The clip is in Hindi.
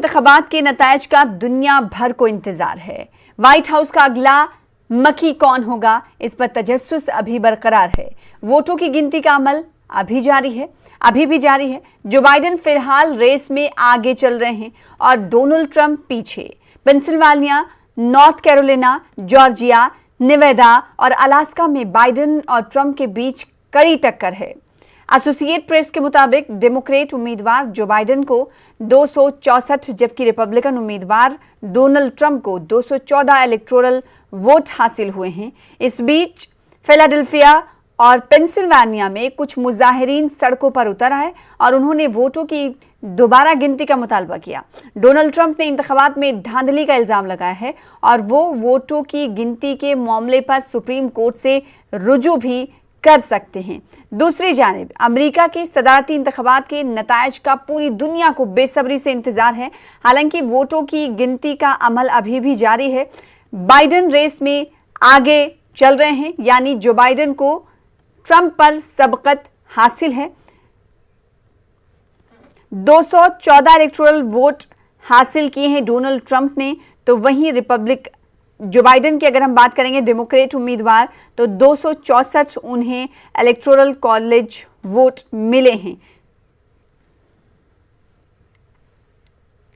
इंतखाबात के नतायज का दुनिया भर को इंतजार है। व्हाइट हाउस का अगला मक्खी कौन होगा, इस पर तजस्सुस अभी बरकरार है। वोटों की गिनती का अमल अभी भी जारी है। जो बाइडेन फिलहाल रेस में आगे चल रहे हैं और डोनाल्ड ट्रंप पीछे। Pennsylvania, North Carolina, Georgia, Nevada और अलास्का में बाइडेन और ट्रंप के बीच कड़ी टक्कर है। एसोसिएट प्रेस के मुताबिक डेमोक्रेट उम्मीदवार जो बाइडेन को 264 जबकि रिपब्लिकन उम्मीदवार डोनाल्ड ट्रंप को 214 इलेक्टोरल वोट हासिल हुए हैं। इस बीच फिलाडेल्फिया और पेंसिल्वानिया में कुछ मुजाहिरीन सड़कों पर उतर आए और उन्होंने वोटों की दोबारा गिनती का मुतालबा किया। डोनाल्ड ट्रंप ने इंतखाबात में धांधली का इल्जाम लगाया है और वो वोटों की गिनती के मामले पर सुप्रीम कोर्ट से रुजू भी कर सकते हैं। दूसरी जानिब अमेरिका के सदारती इंतखाबात के नतायज का पूरी दुनिया को बेसब्री से इंतजार है। हालांकि वोटों की गिनती का अमल अभी भी जारी है। बाइडेन रेस में आगे चल रहे हैं, यानी जो बाइडेन को ट्रंप पर सबकत हासिल है। 214 इलेक्टोरल वोट हासिल किए हैं डोनाल्ड ट्रंप ने, तो वहीं जो बाइडेन की अगर हम बात करेंगे डेमोक्रेट उम्मीदवार, तो 264 उन्हें इलेक्टोरल कॉलेज वोट मिले हैं।